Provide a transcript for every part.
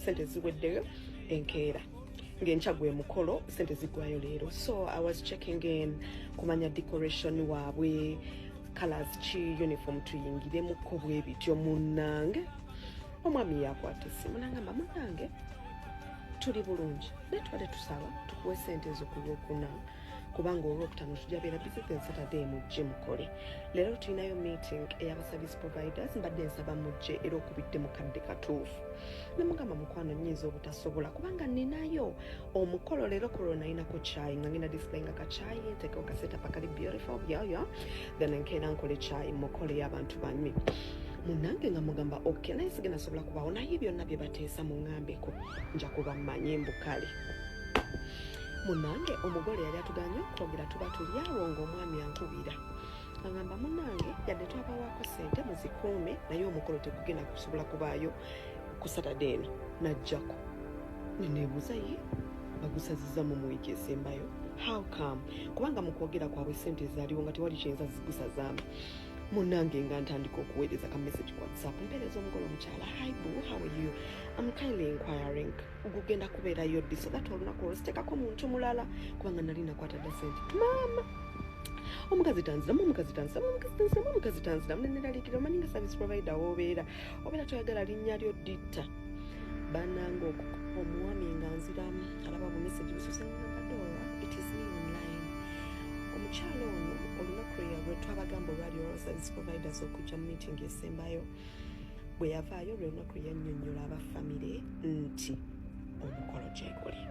sente ziweddeyo enkeera ngenkya gwe mukolo sente zigwayo leero. So I was checking in kumanya decoration waabwe colors ki uniform tuyingiremukko bwe bityo. Munnange omwami yakwata essimu nangamba munnange tuli bulungi netubadde tusaba tukuwe sente ezo ku Lwokuna kubanga Olwokutaano tujja beera busy then Saturday mujje mukole. Leero tulinayo meeting ey'aba service providers mbadde nsaba mujje era okubidde mu kadde katuufu. Namugamba mukwano nnyinza obutasobola kubanga ninayo omukolo leero ku nayinako chai nga ngenda display nga kachai nteekeko ka setup akali beautiful byoyo then nkeera nkole chai mukole y'abantu banywi. Munnange nga mugamba okay naye sigenda sobola kubaawo naye byonna bye bateesa muŋŋambeko nja kuba mmanye mbukale. Munnange omugole yali atuganye okwogera tuba tuli awo ng'omwami ankubira agamba munnange yadde twabawaako sente muzikuume naye omukolo tegugenda kusobola kubaayo ku Saturday eno najjako. Neneebuuza ye bagusazizza mu wiiki esembayo how come kubanga mu kwogera kwabwe sente zaaliwo nga tewali kiyinza zigusazaamu. Munnange nga ntandika okuweereza ka message ku WhatsApp mpeereza omugole omukyala hi boo how are you I'm kindly inquiring gugenda kubeerayo ddi so that olunaku olwo siteekako muntu mulala kubanga nali nakwatadde sente maama. Omukazi tanziramu neneralikira omanyi nga service provider wobeera obeera toyagala linnya lyo ditta bannanga omuwami nga nziramu alaba bu message bisose ngamba Dora it is me online. Omukyala ono olunaku lwe twabagamba olwali service providers okujja mu meeting esembayo bwe yavaayo olunaku yannyonnyola abafamire nti omukolo gyeguli.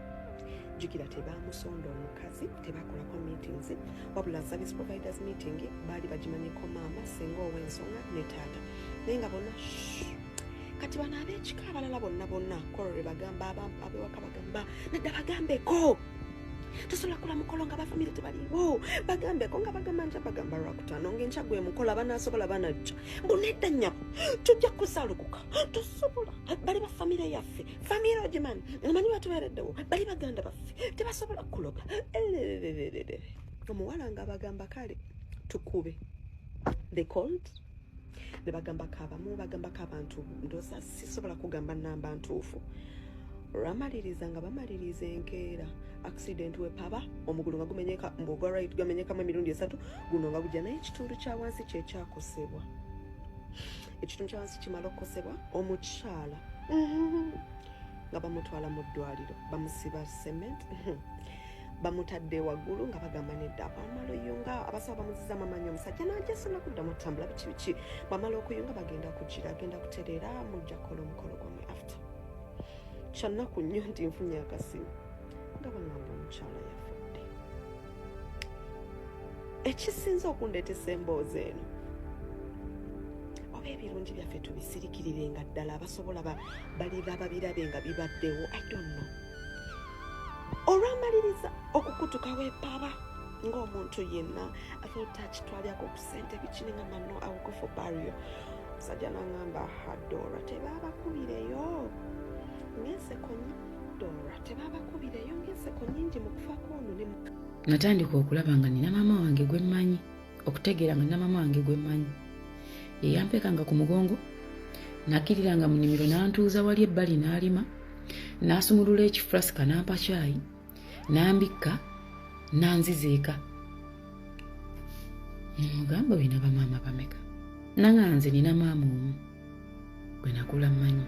Jjukira tebaamusonda omukazi tebakolako meetings wabula service providers meeting baali bagimanyiko maama senga ow'ensonga ne taata naye nga bonna kati bano ab'ekika abalala bonna kolole bagamba abewaka bagamba nedda bagambeko tosobola kukola mukolo nga bafamire tebaliwo bagambeko nga bagamba nja bagamba Lwakutaano ng'enkya gwe mukolo abanaasobola banajja mbu nedda nnyabo tujja kusalukuka tosobola bali bafamire yaffe famire ogimanyi omanyi batuweereddewo bali baganda baffe tebasobola kuloga. Omuwala nga bagamba kale tukube they called ne bagambako abamu bagambako abantu ndoosa sisobola kugamba nnamba ntuufu. Ramaliriza nga bamaliriza enkeera accident wepaba omugulu nga gumenyeka mbogwa right gamenyekamu emirundi 3 guno nga gujja naye ekitundu kya wansi kyekyakosebwa. Ekitundu kya wansi kimala okukosebwa omukyala nga bamutwala mu ddwaliro bamusiba cement bamutadde waggulu nga bagamba nedda bamala oyunga abasawo bamuzizamu amaanyi omusajja n'ajasobola kuddamu otambula biki bamala okuyunga bagenda kugira agenda kutereera mujja kukola omukolo gwamwe after kyannaku nnyo nti nfunye akasimu nga bagamba omukyala yafudde. Ekisinza okundeetesa emboozi eno oba ebirungi byaffe tubisirikirirenga ddala abasobola balira babirabe nga bibaddewo I don't know. Olwamaliriza okukutuka wepaba ng'omuntu yenna afeetaki twalyako ku ssente bikini nga mano I will go for burial. Musajja n'angamba Dora tebabakubireyo ng'enseko Dora tebabakubireyo ng'enseko nnyingi mu kufa kw'ono ne natandika okulaba nga nina maama wange gwe mmanyi okutegeera nga nina maama wange gwe mmanyi eyampekanga ku mugongo nakkiriranga mu nnimiro n'antuuza wali ebbali n'alima n'asumulula ekifurasika n'ampa caayi n'ambikka n'anzizeeka. Mugamba olina bamaama bameka? Nanga nze nina maama omu gwe nakula mmanyi.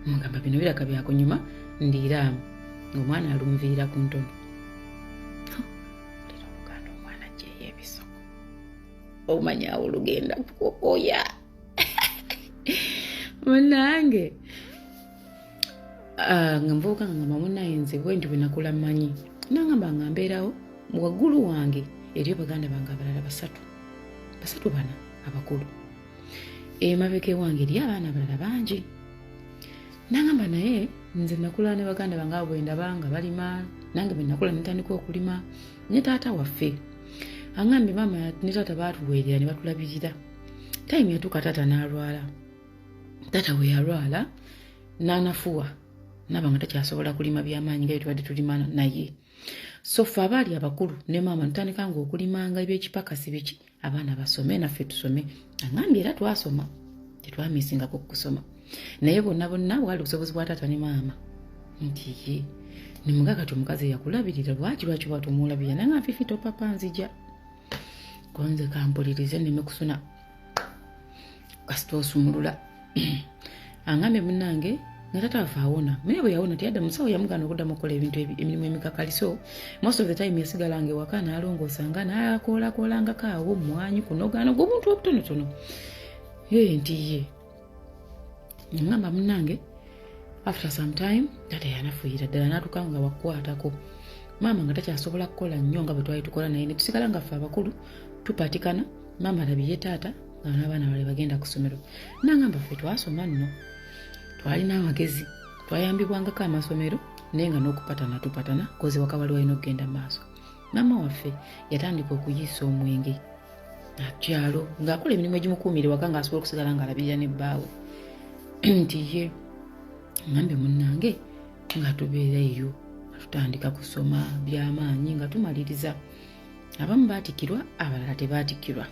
Mugamba bino biraka byakunyuma ndiiraamu ng'omwana alunviira ku ntono. Olira oluganda omwana gyeyo ebisoko omanyawo olugenda kukokoya munange nga nvuuka nga ngamba munnaye nze bwe ndi bwe nakula mmanyi nangamba nga mbeerawo waggulu wange eri baganda bange abalala basatu bana abakulu emabega ewange eri abaana abalala bangi nangamba naye nze nakula ne baganda bange abo bwe ndaba nga balima nange bwe nakula netandika okulima ne taata waffe angambye maama ne taata baatuweerera ne batulabirira tayimu yatuuka taata n'alwala. Taata we yalwala n'anafuwa naba nga takyasobola kulima byamaanyi nga tubadde tulima naye. So ffe abaali abakulu ne maama ntandikanga okulimanga ebyekipakasi biki abaana basome naffe tusome. Angambye era twasoma tetwamisingako kusoma naye bonna bwali busobozi bwa taata ne maama nti ye nimuga kati omukazi yakulabirira lwaki bwatumulabirira nanga nfifita opapa nzija konze kampulirize neme kusuna kasita osumulula angambe munange nga tata afaawona naye bwe yawona teyadda musawo yamugana okuddamu okukola ebintu emirimu emikakali so most of the time yasigalanga ewaka n'alongoosanga n'akoolakoolangako awo mwanyi kunogana gw'obuntu obutonotono ye nti ye ngamba munange after some time tata yanafuuyira ddala n'atuuka nga wakwatako maama nga takyasobola kukola nnyo nga bwe twali tukola naye ne tusigala nga ffe abakulu tupatikana maama alabirye taata nga n'abaana bale bagenda ku ssomero nangamba ffe twasoma nno twalina amagezi twayambibwangako amasomero naye nga n'okupatana tupatana koze waka wali walina okugenda mu maaso maama waffe yatandika okuyiisa omwenge akyalo ng'akola emirimu egimukuumire waka ng'asobola okusigala ng'alabirira n'ebbaawe nti ye ngambe munnange nga tubeera eyo tutandika kusoma by'amaanyi nga tumaliriza abamu baatikirwa abalala tebaatikirwa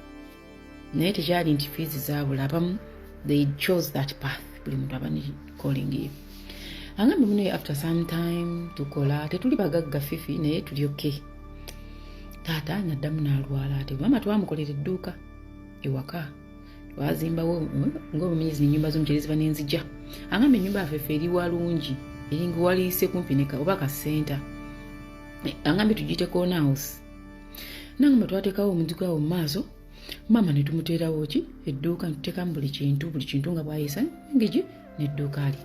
naye tekyali nti fiizi zaabula abamu they chose that path buli muntu abani calling ye angambe muno after some time tukola tetuli bagagga fifi naye tuli okay taata naddamu n'alwala ate maama twamukolera edduuka ewaka twazimbawo ng'obumenyizi n'ennyumba z'omukyeri ziba n'enzija angambe ennyumba yaffe eri walungi eringa waliise kumpi oba kasenta angambe tugiyite corner house nangamba twateekawo omuzigo awo mu maaso maama ne tumuteerawo ki edduuka netuteekamu buli kintu nga bwayisa engigi n'edduuka ali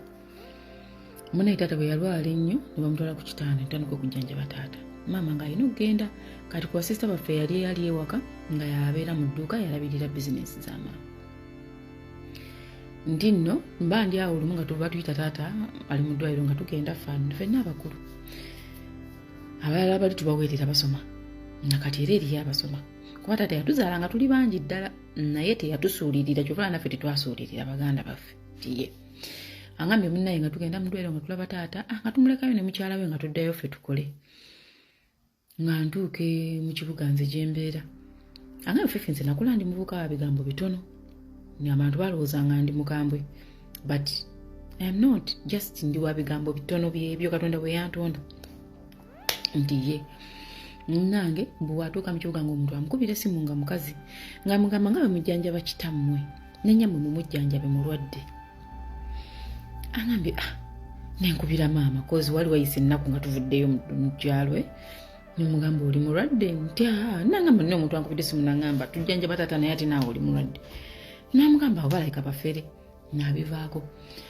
munaye taata bwe yalwala ennyo ne bamutwala ku kitanda netandika okujjanjaba taata maama ng'alina okugenda kati ku basisita baffe yali ewaka nga yabeera mu dduuka yalabirira bizinesi z'amaama ndi nno mba ndi awo olumu nga tuba tuyita taata ali mu ddwaliro nga tugenda ffenna abakulu abalala bali tubaweerera basoma nakati era eriyo abasoma kuba taata yatuzaala nga tuli bangi ddala naye teyatusuulirira kyova naffe tetwasuulirira baganda baffe tiye angambye munnaye nga tugenda mu ddwaliro nga tulaba taata nga tumulekayo ne mukyala we nga tuddayo ffe tukole nga ntuuke mu kibuga nze gye mbeera angambye ffe nze nakula ndi muvuka wa bigambo bitono abantu balowooza nga ndi mukambwe but I am not just ndi wa bigambo bitono byebyo Katonda bwe yantonda nti ye nange bw'atuuka mu kibuga ng'omuntu amukubira essimu nga mukazi ng'amugamba nga bamujjanjaba kitammwe n'ennyamwe mumujjanjabe mulwadde angambye nenkubira maama kozi wali wayise ennaku nga tuvuddeyo mu kyalo nemugamba oli mulwadde nti nangamba nina omuntu ankubira essimu nangamba tujjanjaba taata naye ate naawe oli mulwadde namugamba abo balayika bafere n'abivaako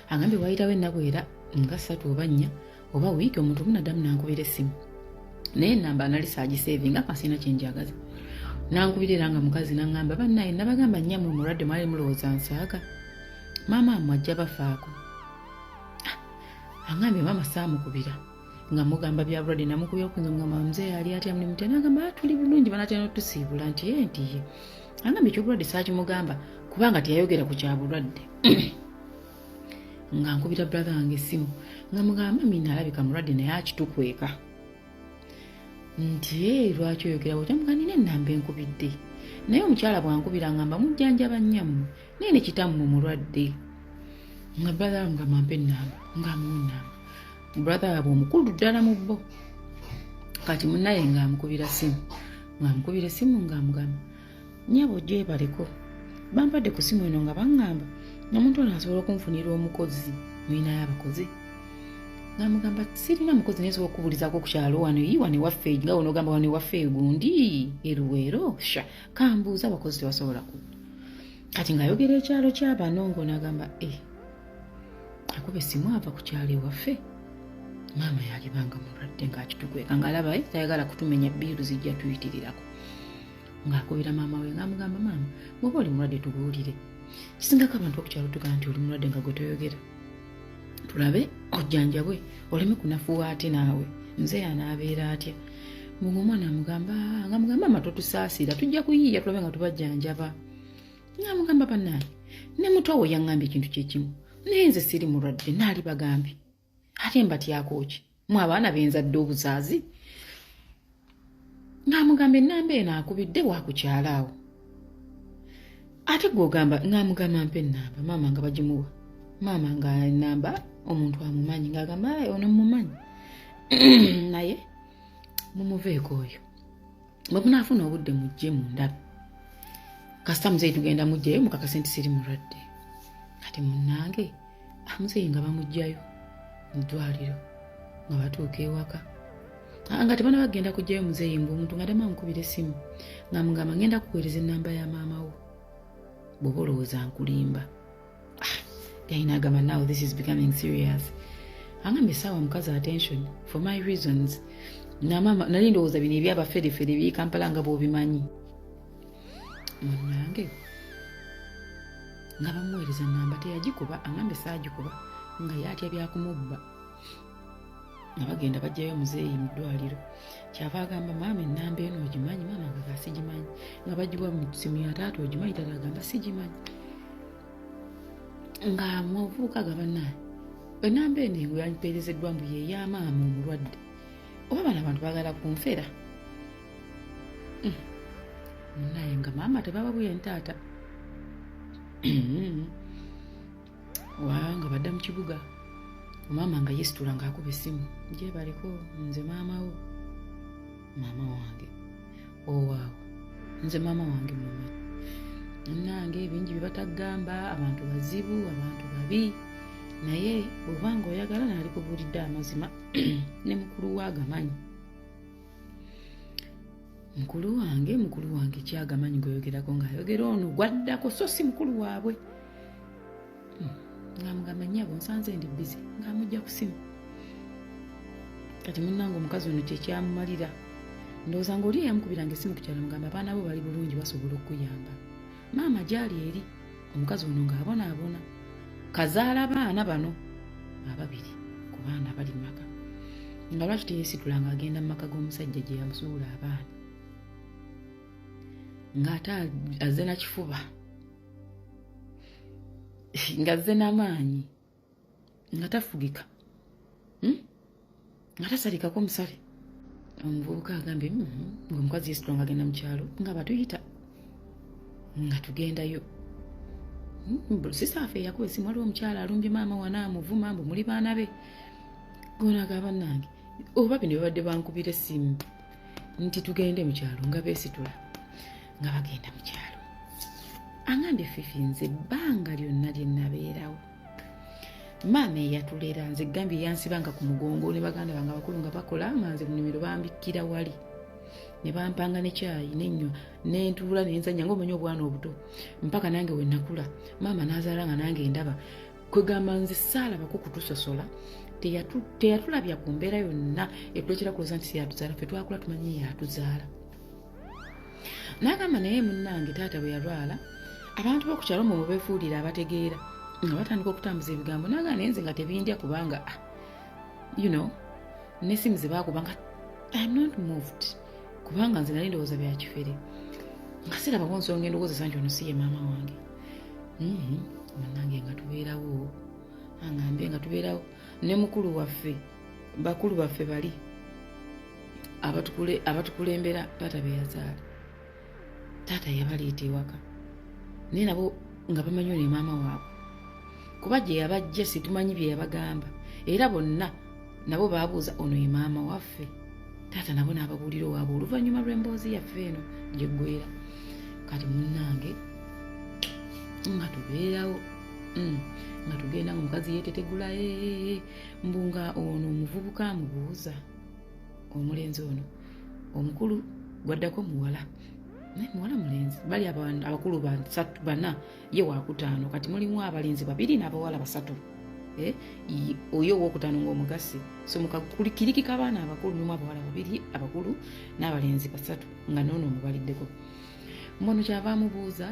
angambye wayitawo ennaku era nga 3 oba 4 oba wiiki omuntu omunaddamu nankubira essimu naye namba nali saagiseevinga kasina kyenjagaza nankubira era nga mukazi nangamba bannaye nabagamba nnyamwe mulwadde mwali mulowooza nsaaga maama mwajja bafaako angambye maama saamukubira nga mugamba bya bulwadde namukubira okunza mugamba muzee yali atya mulimu tena nagamba tuli bulungi banatya n'otusiibula nti ye nti ye angambye ekyobulwadde saakimugamba kubanga teyayogera ku kyabulwadde nga nkubira brother wange essimu nga mugamba mina alabika mulwadde naye akitukweka nti lwaki oyogera bwotya muganine ennamba enkubidde naye omukyala bwankubira ngamba mujjanjaba nnyammwe naye ne kitammwe mulwadde nga brother wange amampa ennamba ngaamuwa ennamba brother waabwe omukulu ddala mu bbo kati munnaye ng'amukubira essimu ng'amugamba nnyabo gyebaleko bampadde ku ssimu eno nga baŋŋamba omuntu ono asobola okunfunira omukozi mulinayo abakozi ng'amugamba sirina mukozi naye sobola okubulizaako ku kyalo wano yiwane waffe nga wonogamba wane waffe gundi eruweero sha kambuuza abakozi tebasobola ku kati ng'ayogera ekyalo ky'abano ng'onagamba akuba essimu ava ku kyalo ewaffe maama yalibanga mulwadde ng'akitukweka ng'alaba tayagala kutumenya bbiiru zijja tuyitirirako ng'akubira maama we ng'amugamba maama bw'oba oli mulwadde tubuulire kisingako abantu okukyalo tugaa nti oli mulwadde nga gwe toyogera tulabe ojjanjabwe oleme kunafuwa ate naawe nze yanaabeera atya mbunga omwana ng'amugamba maama totusaasira tujja kuyiiya tulabe nga tubajjanjaba ng'amugamba bannaye ne muto we yaŋŋambye ekintu kyekimu naye nze siri mulwadde naali bagambye ate mbatyako ki mwe abaana benzadde obuzaazi ng'amugamba ennamba eno akubidde bwakukyala awo ate gw'ogamba ng'amugamba mpa ennamba maama nga bagimuwa maama ng'anamba omuntu amumanyi ng'agamba ono mmumanyi naye mumuveeko oyo bwe munaafuna obudde mujje mundabe kasita muzeeyi tugenda mujjayo mukakase nti siri mulwadde kati munnange muzeeyi nga bamugjayo mu ddwaliro nga batuuka ewaka nga tebana bagenda kujjayo muzeeyi mbu omuntu nga dama mukubira essimu nga mugamba ngenda kukuweereza ennamba ya maama wo bw'oba olowooza nkulimba gayinagamba now this is becoming serious angambye essaawa mukazi attention for my reasons namama nali ndowooza bino ebyabafferefere ebyekampala nga bw'obimanyi munnange nga bamuweereza nnamba teyagikuba angambye saagikuba nga yatya byakumubba nga bagenda bajjayo muzeeyi mu ddwaliro kyava agamba maama ennamba eno ogimanyi maama nga sigimanyi nga bagiwa mu simu ya taata ogimanyi taata agamba sigimanyi nga muvubuka gabannaye ennamba eno engo yampeerezeddwa mbu yeyamaama omulwadde oba bano abantu baagala kunfera naye nga maama tebababuye ntaata nga badda mu kibuga maama nga yesitula ng'akuba essimu gye baliko nze maama wo maama wange owaawo nze maama wange mumanyi nange ebingi byebatagamba abantu bazibu abantu babi naye bw'obanga oyagala naali kubuulidde amazima ne mukulu waagamanyi mukulu wange kyagamanyi gweyogerako ng'ayogera ono gwaddako so si mukulu waabwe ng'amugamba nnyabo nsanze ndi bizi ng'amujja ku simu kati munnange omukazi ono kyekyamumalira ndowooza ng'oli eyamukubiranga essimu ku kyalo mugamba abaana bo bali bulungi basobola okuyamba maama gyali eri omukazi ono ng'abonaabona kazaala baana bano ababiri ku baana bali mu maka nga lwaki teyesitula ng'agenda mu maka g'omusajja gye yamusuula abaana ng'ate azze na kifuba ng'azze n'amaanyi nga tafugika nga tasalikako musale omuvubuka agambye ng'omukazi yesitula ng'agenda mu kyalo nga batuyita nga tugendayo sisaafe yakuba essimu waliwo omukyala alumbye maama wana amuvuma mbu muli baana be gonaga bannange oba bino babadde bankubira essimu nti tugende mu kyalo nga beesitula nga bagenda mu kyalo angambye fifi nze ebbanga lyonna lye nabeerawo maama eyatulera nze gambye yansibanga ku mugongo ne baganda bange abakulu nga bakola nga nze mu nnimiro bambikkira wali ne bampanga ne kyayi nenywa nentuula nenzanya ng'omanyi obwana obuto mpaka nange we nakula maama n'azaala nga nange ndaba kwegamba nze saalabako kutusosola teyatulabya ku mbeera yonna etulekera kuloza nti siyatuzaala ffe twakula tumanyi yatuzaala n'agamba naye munnange taata bwe yalwala abantu b'okukyalo mwe beefuulira abategeera nga batandika okutambuza ebigambo naga naye nze nga tebindya kubanga n'essimu ze baakuba nga I'm not moved kubanga nze nali ndowooza bya kifere nga sirabako nsonga endogoozesa nti ono si ye maama wange munnange nga tubeerawo angambye nga tubeerawo ne mukulu waffe bakulu baffe bali abatukulembera taata be yazaala taata yabaleeta ewaka naye nabo nga bamanyi ne maama waabwe kuba gye yabajja situmanyi bye yabagamba era bonna nabo baabuuza ono ye maama waffe taata nabo n'ababuulira owaabwe oluvannyuma lw'emboozi yaffe eno gyeggwera kati munnange nga tubeerawo nga tugenda nga omukazi yeetetegula mbunga ono omuvubuka amubuuza omulenzi ono omukulu gwaddako muwala naye muwala mulenzi bali abakulu bana ye wakutaano kati mulimu abalenzi babiri n'abawala basatu oyo owokutaano ng'omugasi so kirikika abaana abakulu mulimu abawala babiri abakulu n'abalenzi basatu nga noono omubaliddeko mbono kyava amubuuza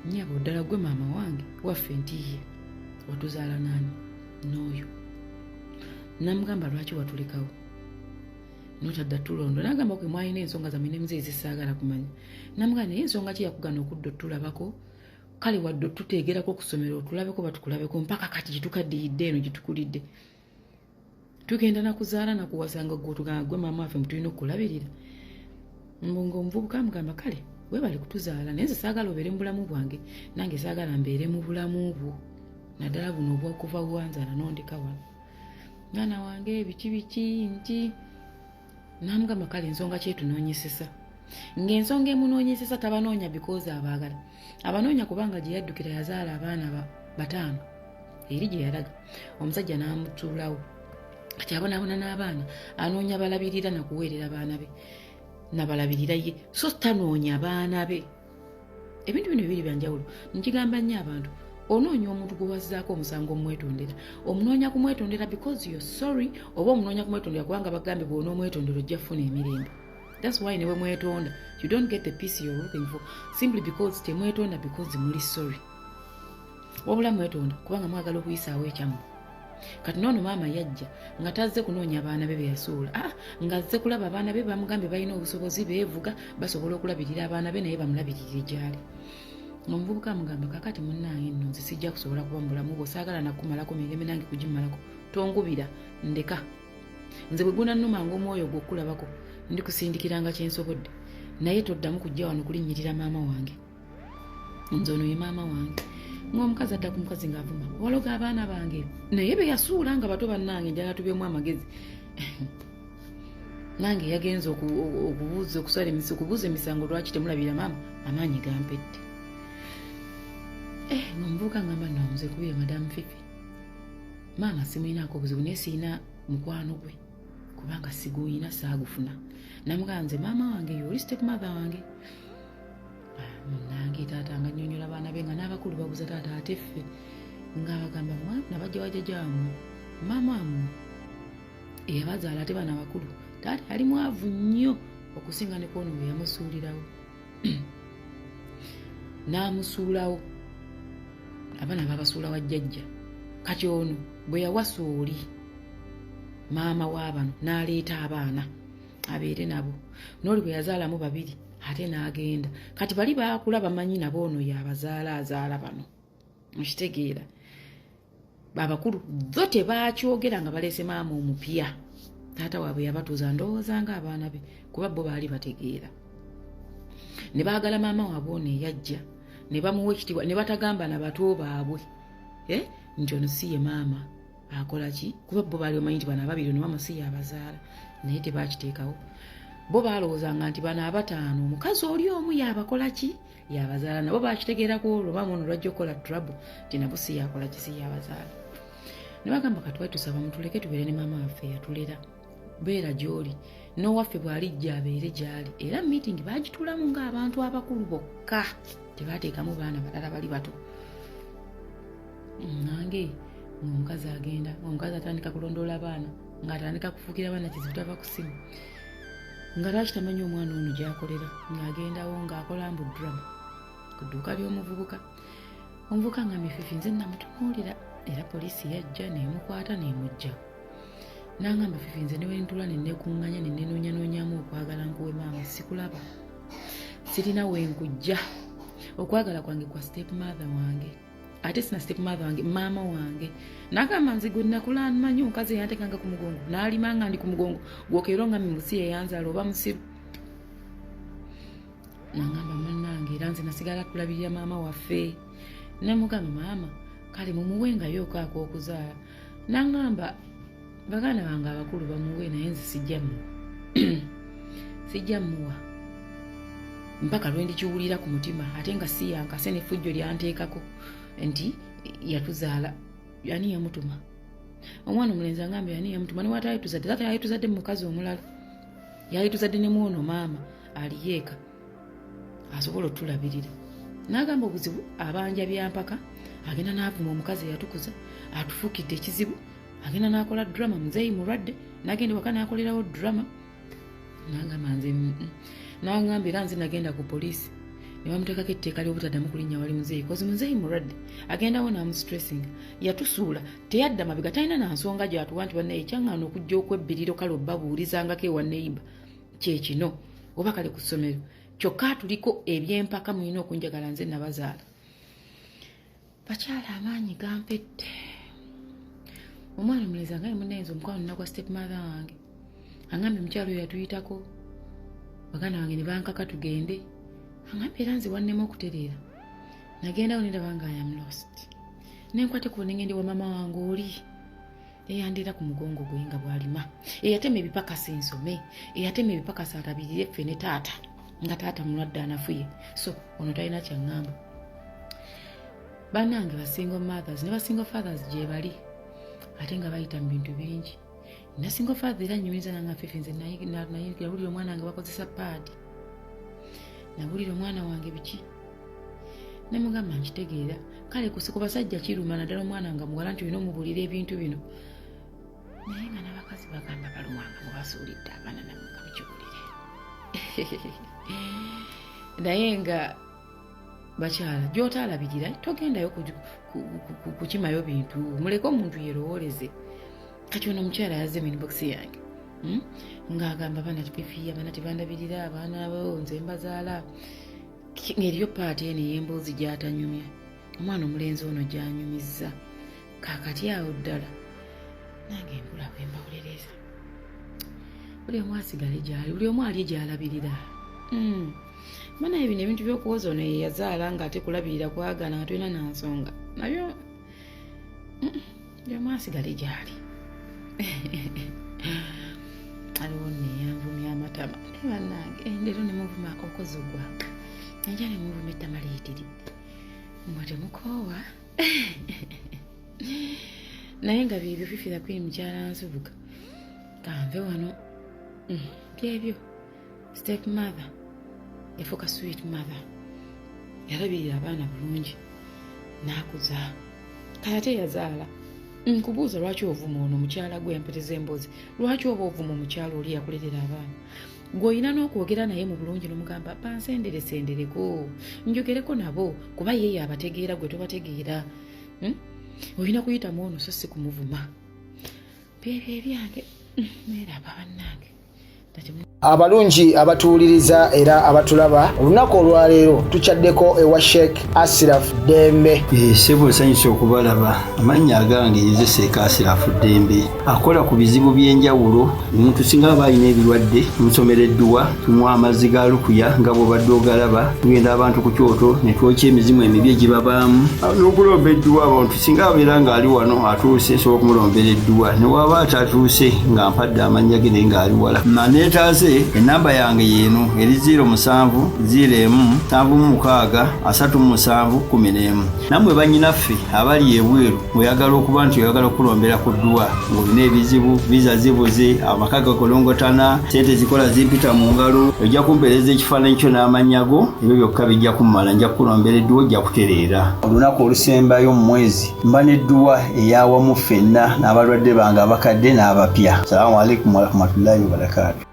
nnyabo ddala gwe maama wange waffe ntiye watuzaala naani n'oyo namugamba lwaki watulekawo notadda tulondo nagamba kwe mwalina ensonga zammwe nemuzeeyi zisaagala kumanya namugamba naye ensonga ki yakugana okudda otulabako kale wadde otuteegerako okusomera otulabeko batukulabeko mpaka kati gyetukaddiridde eno gyetukulidde tugenda nakuzaala nakuwasanga gotugamba gwe maama waffe mutulina okukulabirira mbunga omuvubuka amugamba kale webale kutuzaala naye nze saagala obeere mu bulamu bwange nange saagala mbeere mu bulamu bwo naddala buno obwokuva buwanzala nondeka wano mwana wange biki nti namugamba kale ensonga kyetunoonyesesa ng'ensonga emunoonyesesa tabanoonya because abaagala abanoonya kubanga gye yaddukira yazaala abaana 5 eri gye yalaga omusajja n'amutuulawo kati abonaabona n'abaana anoonya balabirira nakuweerera baana be nabalabirira ye so tanoonya baana be ebintu bino bibiri byanjawulo nkigamba nnyo abantu onoonya omuntu gwe wazzaako omusango omwetondera omunoonya kumwetondera because you're sorry oba omunoonya kumwetondera kubanga bagambye bw'ona omwetondera ojja kufuna emirembe. That's why newe mwetonda you don't get the peace you're looking for simply because temwetonda because muli sorry wabula mwetonda kubanga mwagala okuyisaawo ekyammwe. Kati noono maama yajja nga tazze kunoonya abaana be beyasuula nga azze kulaba abaana be bamugambye balina obusobozi beevuga basobola okulabirira abaana be naye bamulabirire gyali. Omuvubuka amugamba kakati munnange nno nze sijja kusobola kuba mubulamu bwo saagala nakumalako mirembe nange kugimalako tongubira ndeka nze bwe gunannumanga omwoyo gw'okulabako ndi kusindikiranga kyensobodde naye toddamu kujja wano kulinnyirira maama wange nze ono ye maama wange. Ng'omukazi adda ku mukazi ng'avuma waloga abaana bange naye be yasuula nga bato bannange njala tubyemu amagezi nange yagenza okubuuza emisango lwaki temulabira maama amaanyi gampedde. Ng'omuvubuka ngamba nze kubira madamu Fifi maama simuyinaako obuzibu naye siyina mukwano gwe kubanga siguyina saagufuna namugamba nze maama wange yoli step mother wange nange taata nga nnyonnyola abaana be nga n'abakulu babuza taata ate ffe ng'abagamba mwana bajja wajjajja wammwe maama wammwe eyabazaala ate baana bakulu taata yali mwavu nnyo okusinga ne kwono bwe yamusuulirawo n'amusuulawo abaana babasuula wa jjajja kati ono bwe yawasa oli maama w'abano n'aleeta abaana abeere nabo n'oli bwe yazaalamu 2 ate n'agenda kati bali baakula bamanyi nabo ono yabazaala azaala bano mukitegeera abakulu zo tebaakyogera nga baleese maama omupya taata waabwe yabatuuza ndowooza nga abaana be kuba bo baali bategeera ne baagala maama waabwe ono eyajja ne bamuwa ekitiibwa ne batagamba na bato baabwe nti ono si ye maama akola ki kuba bo baali omanyi nti bano 2 ono maama si yabazaala naye tebakiteekawo bo balowoozanga nti bano 5 omukazi oli omu yabakola ki yabazaala nabo bakitegeerako olwo maama ono lwajja okukola trouble nti nabo si yakola ki si yabazaala ne bagamba kati tusaba mutuleke tubeere ne maama waffe yatulera beera gy'oli n'owaffe bw'alijja abeere gy'ali era meeting baagituulamu ng'abantu abakulu bokka tebaateekamu baana balala bali bato. Nange omukazi agenda omukazi atandika kulondoola abaana ng'atandika kufuukira abaana kizibu tava ku ssimu nga lwaki tamanyi omwana ono gy'akolera ng'agendawo ng'akola mbu drama ku dduuka ly'omuvubuka. Omuvubuka ngambye Fifi nze namutunuulira era poliisi yajja neemukwata neemugjawo n'angamba Fifi nze newe ntula nenneekuŋŋanya nennenoonyanoonyamu okwagala nkuwe maama sikulaba sirina wenkujja okwagala kwange kwa step mother wange ate sina step mother wange maama wange n'agamba nze gwe nnakula manyi omukazi eyantekanga ku mugongo n'alimanga ndi ku mugongo gwokeera nga mimusi yeyanzaala oba musiru n'angamba munnange era nze nasigala kulabirira maama waffe namugamba maama kale mumuwengayo okaako okuzaala n'angamba baganda bange abakulu bamuwe naye nze sijja muwa mpaka lwe ndikiwulira ku mutima ate nga si yankase n'effujjo lyanteekako nti yatuzaala yani yamutuma omwana omulenzi angambye yani yamutuma niwata yayituzadde taata yayituzadde mu mukazi omulala yayituzadde ne mwono maama aliyeeka asobola otulabirira n'agamba obuzibu abanja byampaka agenda n'avuma omukazi eyatukuza atufuukidde ekizibu agenda n'akola drama muzeeyi mulwadde n'agenda waka n'akolerawo drama n'agamba nze n'agamba era nze nagenda ku poliisi ne bamuteekako etteeka ly'obutaddamu kulinnya wali muzeeyi kozi muzeeyi mulwadde agendawo n'amustressing yatusuula teyadda mabega talina na nsonga gyatuwa nti bannaye kyaŋŋaana okujja okwebbiriro kale obbabuulizangako ewa neiba kyekino oba kale ku ssomero kyokka tuliko ebyempaka mulina okunjagala nze nabazaala bakyala amaanyi gampedde omwana omulenzi angaye munnayenza omukwano nakwa step mother wange angambye omukyalo oyo yatuyitako baganda wange ne bankaka tugende angambye era nze wannema okutereera nagendawo neraba nga I am lost nenkwate ku nengende wa mama wange oli eyandira ku mugongo gwe nga bwalima eyatema ebipakasa ensome eyatema ebipakasa atabirire ffe ne taata nga taata mulwadde anafuye so ono talina kyaŋŋamba bannange basingo mothers ne basingo fathers gye bali ate nga bayita mu bintu bingi nasingo father era nnyumiza nanga fefe nze nawulira omwana wange bakozesa paadi nawulira omwana wange biki nemugamba nkitegeera kale ku basajja kiruma naddala omwana nga muwala nti olina omubulira ebintu bino naye nga n'abakazi bagamba balumwanga mubasuulidde abaana namwe nga mukiwulire naye nga bakyala gy'otaalabirira togendayo kukimayo bintu muleke omuntu yerowooleze kati ono omukyala yazze minbox yange ng'agamba abaana tipifiya abaana tebandabirira abaana bo nze mbazaala ng'eriyo paati eno ey'emboozi gy'atanyumya omwana omulenzi ono gy'anyumizza kaakati awo ddala nange embula bwe mbawulereza buli omu asigale gyali buli omu ali gy'alabirira manaye bino ebintu by'okuwoza ono ye yazaala ng'ate kulabirira kwagana nga tulina nansonga nabyo buli omu asigale gyali aliwo neyanvumya amatama naye bannange leero ne muvuma okoze ogwanga enja ne muvuma ettama liyitiridde mwe temukoowa naye nga byebyo fifira kwini mukyala nsubuga kanve wano byebyo step mother yafuuka sweet mother yalabirira abaana bulungi n'akuza kale ate yazaala nkubuuza lwaki ovuma ono omukyala gwe yampeteza emboozi lwaki oba ovuma omukyala oli yakulerera abaana gw'olina n'okwogera naye mu bulungi n'omugamba bansenderesendereko njogereko nabo kuba yeeyo abategeera gwe tobategeera olina kuyitamu ono so si kumuvuma byebyo ebyange neeraba bannange abalungi abatuwuliriza era abatulaba olunaku olwaleero tukyaddeko ewa Sheikh Ashraf Dembe sebo nsanyusa okubalaba amannya agange yeze Sheikh Ashraf Dembe akola ku bizibu by'enjawulo omuntu singa aba alina ebirwadde tumusomereddwa tumuwa amazzi ga lukuya nga bw'obadde ogalaba tugenda abantu ku kyoto ne twokya emizimu emibi egibabaamu n'okulomba edduwa abantu singa abeera ng'ali wano atuuse sobola okumulombera edduwa ne waba atatuuse nga mpadde amannya ge naye ng'ali wala neetaase enamba yange yeeno eri 0707763711 nammwe bannyinaffe abali ebweru oyagala okuba nti oyagala okulombera ku dduwa ng'olina ebizibu viza zibuze amaka gakolongotana sente zikola zimpita mu ngalo ojja kumpeereza ekifaananyi kyo n'amannya go ebyo byokka bijja kummala nja kukulombera edduwa ojja kutereera olunaku olusembayo mu mwezi mba n'edduwa eyawamu ffenna n'abalwadde bange abakadde n'abapya salaamu alaikum warahmatullahi wabarakatu